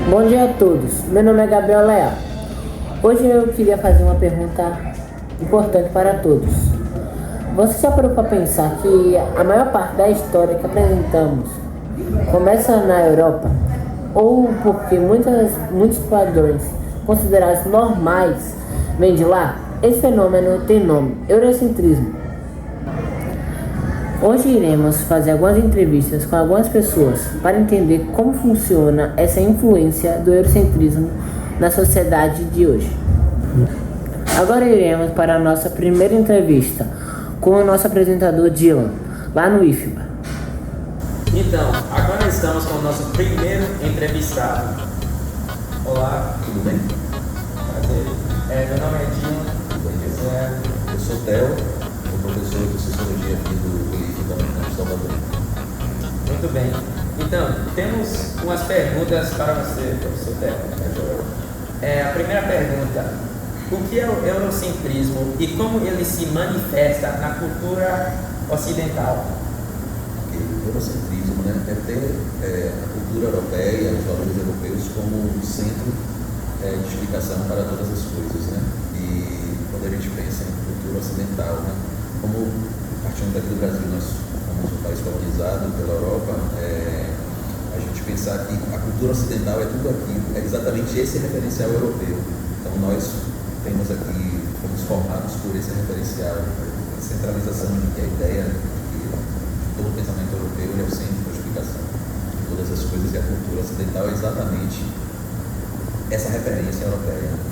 Bom dia a todos, meu nome é Gabriel Leal. Hoje eu queria fazer uma pergunta importante para todos. Você já parou para pensar que a maior parte da história que apresentamos começa na Europa? Ou porque muitos padrões considerados normais vêm de lá? Esse fenômeno tem nome, eurocentrismo. Hoje iremos fazer algumas entrevistas com algumas pessoas para entender como funciona essa influência do eurocentrismo na sociedade de hoje. Agora iremos para a nossa primeira entrevista com o nosso apresentador Dylan, lá no IFBA. Então, agora estamos com o nosso primeiro entrevistado. Olá, Tudo bem? prazer. Meu nome é Dylan. Eu sou Theo, sou professor de Sociologia aqui do Colégio da Universidade de Salvador. Muito bem. Então, temos umas perguntas para você, professor Theo. A primeira pergunta: o que é o eurocentrismo e como ele se manifesta na cultura ocidental? O eurocentrismo, é ter a cultura europeia, os valores europeus como um centro de explicação para todas as coisas, E quando a gente pensa em cultura ocidental, como partindo daqui do Brasil, nós somos um país colonizado pela Europa, a gente pensar que a cultura ocidental é tudo aquilo, é exatamente esse referencial europeu. Então nós temos aqui, fomos formados por esse referencial, a centralização de que a ideia de que todo o pensamento europeu é o centro da explicação de todas as coisas, e a cultura ocidental é exatamente essa referência europeia.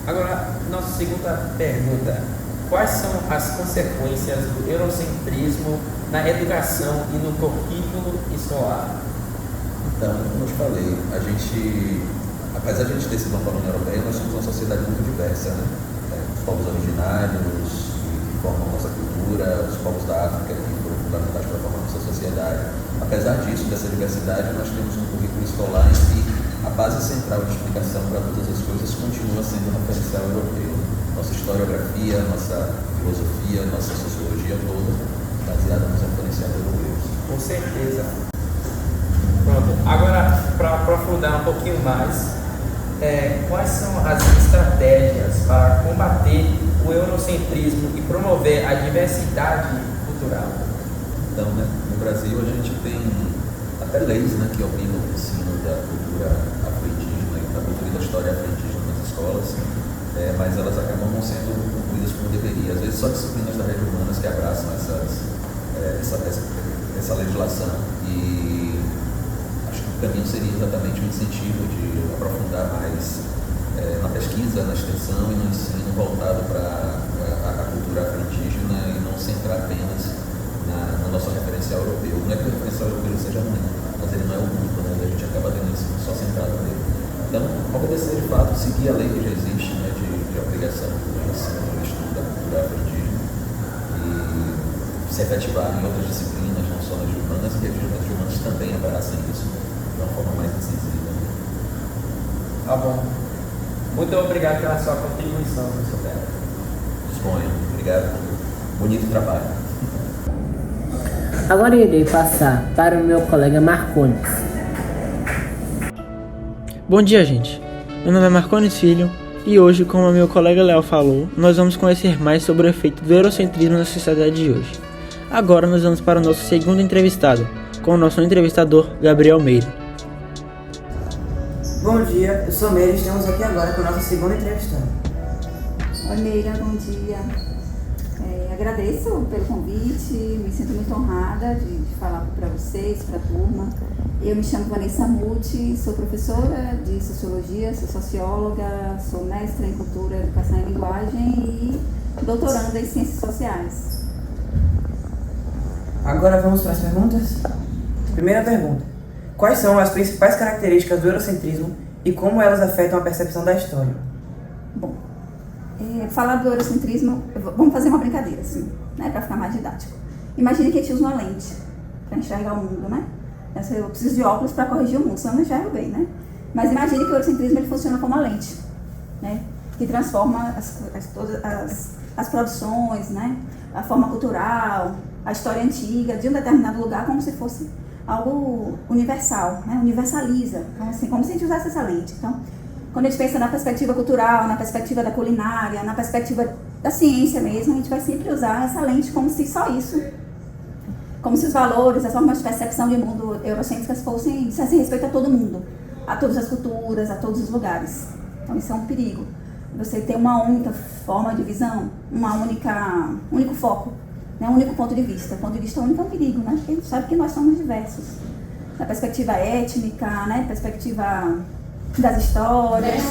Agora, nossa segunda pergunta: quais são as consequências do eurocentrismo na educação e no currículo escolar? Então, como eu te falei, apesar de a gente ter sido uma colônia europeia, nós somos uma sociedade muito diversa, Os povos originários que formam a nossa cultura, os povos da África que foram fundamentais para formar a nossa sociedade. Apesar disso, dessa diversidade, nós temos um currículo escolar em que a base central de explicação para todas as coisas continua sendo o referencial europeu. Nossa historiografia, nossa filosofia, nossa sociologia toda baseada nos referenciais europeus. Com certeza. Pronto. Agora, para aprofundar um pouquinho mais, quais são as estratégias para combater o eurocentrismo e promover a diversidade cultural? Então, no Brasil a gente tem até leis que obrigam o ensino da cultura afro-indígena e da cultura e da história afro-indígena nas escolas, mas elas acabam não sendo cumpridas como deveria. Às vezes só disciplinas da rede humanas que abraçam essa legislação, e acho que o caminho seria exatamente o incentivo de aprofundar mais na pesquisa, na extensão e no ensino voltado para a cultura afro-indígena, e não centrar apenas no nosso referencial europeu. Não é que o referencial europeu seja ruim, mas ele não é o único, A gente acaba tendo ensino só centrado nele. Então, obedecer de fato, seguir a lei que já existe, de obrigação de ensino e estudo da cultura afro-indígena, e se efetivar em outras disciplinas, não só nas de humanas, que as de humanas também abracem isso de uma forma mais incisiva. Tá bom. Muito obrigado pela sua contribuição, professor Pedro. Disponha. Obrigado. Bonito trabalho. Agora irei passar para o meu colega Marcones. Bom dia, gente. Meu nome é Marcones Filho e hoje, como meu colega Léo falou, nós vamos conhecer mais sobre o efeito do eurocentrismo na sociedade de hoje. Agora nós vamos para o nosso segundo entrevistado, com o nosso entrevistador Gabriel Meira. Bom dia, eu sou Meira e estamos aqui agora com o nosso segundo entrevistado. Oi, Meira, bom dia. Agradeço pelo convite, me sinto muito honrada de falar para vocês, para a turma. Eu me chamo Vanessa Muti, sou professora de Sociologia, sou socióloga, sou mestra em Cultura, Educação e Linguagem e doutoranda em Ciências Sociais. Agora vamos para as perguntas? Primeira pergunta: quais são as principais características do eurocentrismo e como elas afetam a percepção da história? Bom, falar do eurocentrismo, vamos fazer uma brincadeira, assim, para ficar mais didático. Imagine que a gente usa uma lente para enxergar o mundo, Eu preciso de óculos para corrigir o mundo, senão eu não enxergo bem, Mas imagine que o eurocentrismo ele funciona como uma lente, que transforma todas as produções, a forma cultural, a história antiga de um determinado lugar como se fosse algo universal, né? Universaliza. Então, assim, como se a gente usasse essa lente. Então, quando a gente pensa na perspectiva cultural, na perspectiva da culinária, na perspectiva da ciência mesmo, a gente vai sempre usar essa lente como se só isso, como se os valores, as formas de percepção de mundo eurocêntricas dissessem respeito a todo mundo, a todas as culturas, a todos os lugares. Então isso é um perigo. Você ter uma única forma de visão, um único foco, né? Um único ponto de vista. O ponto de vista único é um perigo, né? Porque a gente sabe que nós somos diversos. Na perspectiva étnica, né? Perspectiva das histórias.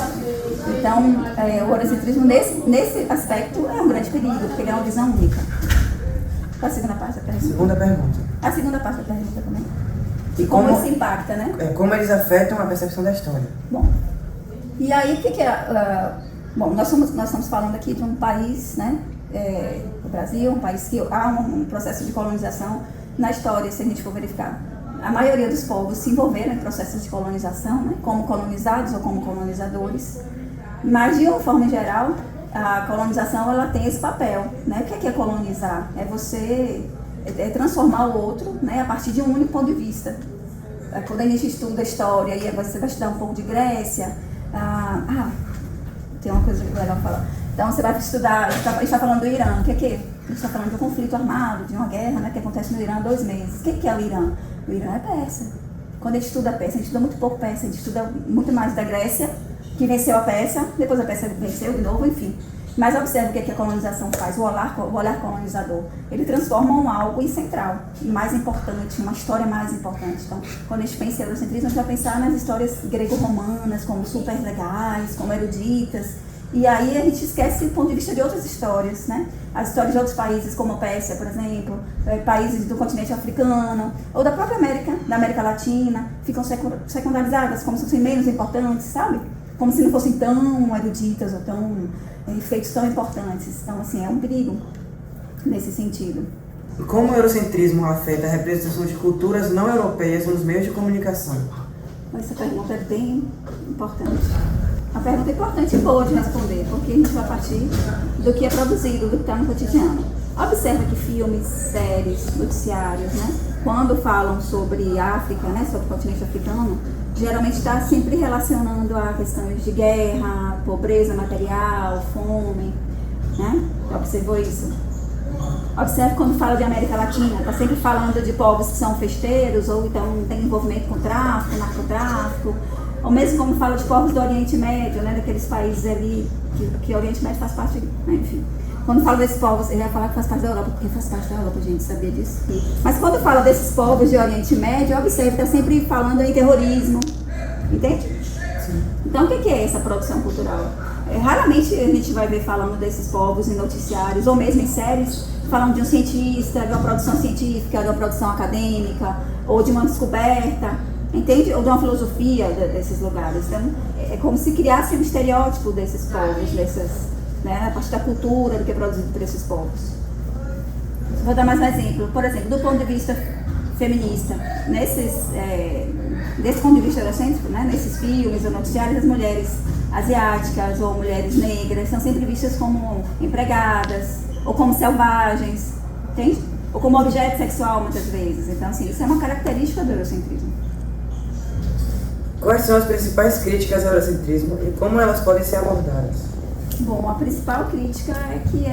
Então, o eurocentrismo nesse aspecto é um grande perigo, porque ele é uma visão única. Qual a segunda parte da pergunta? Segunda pergunta. A segunda parte da pergunta também. E Como isso impacta, né? Como eles afetam a percepção da história. Bom, e aí o que é... bom, nós estamos falando aqui de um país, né? O Brasil, um país que há um processo de colonização na história, se a gente for verificar. A maioria dos povos se envolveram em processos de colonização, né? Como colonizados ou como colonizadores. Mas, de uma forma geral, a colonização ela tem esse papel, né? O que é colonizar? É você transformar o outro, né? A partir de um único ponto de vista. Quando a gente estuda a história, e você vai estudar um pouco de Grécia, tem uma coisa legal pra falar. Então você vai estudar, a gente está falando do Irã, o que é que? A gente está falando de um conflito armado, de uma guerra, né, que acontece no Irã há 2 meses. O que é o Irã? O Irã é persa. Quando a gente estuda a Pérsia, a gente estuda muito pouco Pérsia, a gente estuda muito mais da Grécia, que venceu a Pérsia, depois a Pérsia venceu de novo, enfim. Mas observe o que a colonização faz, o olhar colonizador. Ele transforma algo em central, mais importante, uma história mais importante. Então, quando a gente pensa em eurocentrismo, a gente vai pensar nas histórias grego-romanas, como super legais, como eruditas. E aí a gente esquece o ponto de vista de outras histórias, né? As histórias de outros países, como a Pérsia, por exemplo, países do continente africano, ou da própria América, da América Latina, ficam secundarizadas, como se fossem menos importantes, sabe? Como se não fossem tão eruditas ou tão feitos tão importantes. Então, assim, é um perigo nesse sentido. E como o eurocentrismo afeta a representação de culturas não europeias nos meios de comunicação? Essa pergunta é bem importante. Uma pergunta importante e boa de responder, porque a gente vai partir do que é produzido, do que está no cotidiano. Observa que filmes, séries, noticiários, né, quando falam sobre África, né, sobre o continente africano, geralmente está sempre relacionando a questões de guerra, pobreza material, fome, né? Já observou isso? Observe quando fala de América Latina, está sempre falando de povos que são festeiros ou então tem envolvimento com tráfico, narcotráfico, ou mesmo como fala de povos do Oriente Médio, né, daqueles países ali que o Oriente Médio faz parte, né, enfim. Quando fala desses povos, ele vai falar que faz parte da Europa, porque faz parte da Europa, gente, sabia disso? Mas quando fala desses povos de Oriente Médio, observe, está sempre falando em terrorismo, entende? Sim. Então, o que é essa produção cultural? Raramente a gente vai ver falando desses povos em noticiários, ou mesmo em séries, falando de um cientista, de uma produção científica, de uma produção acadêmica, ou de uma descoberta, entende? Ou de uma filosofia desses lugares. Então, é como se criasse um estereótipo desses povos, né, a partir da cultura, do que é produzido por esses povos. Vou dar mais um exemplo. Por exemplo, do ponto de vista feminista, desse ponto de vista eurocêntrico, né, nesses filmes ou noticiários, as mulheres asiáticas ou mulheres negras são sempre vistas como empregadas, ou como selvagens, entende? Ou como objeto sexual, muitas vezes. Então, assim, isso é uma característica do eurocentrismo. Quais são as principais críticas ao eurocentrismo e como elas podem ser abordadas? Bom, a principal crítica é que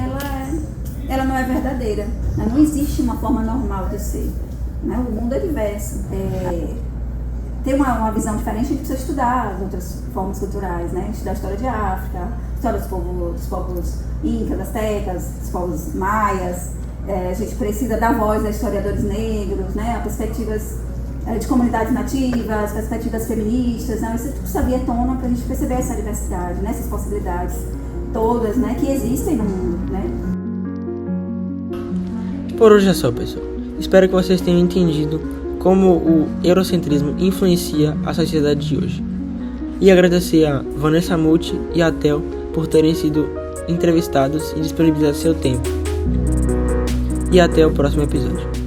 ela não é verdadeira. Não existe uma forma normal de ser. Né? O mundo é diverso. Ter uma visão diferente, a gente precisa estudar as outras formas culturais, né? Estudar a história de África, a história dos povos incas, astecas, dos povos maias. A gente precisa dar voz a historiadores negros, né? A perspectivas de comunidades nativas, perspectivas feministas. Né? Isso precisa vir à tona para a gente perceber essa diversidade, né? Essas possibilidades todas, né? Que existem no mundo, né? Por hoje é só, pessoal. Espero que vocês tenham entendido como o eurocentrismo influencia a sociedade de hoje. E agradecer a Vanessa Muti e a Tel por terem sido entrevistados e disponibilizado seu tempo. E até o próximo episódio.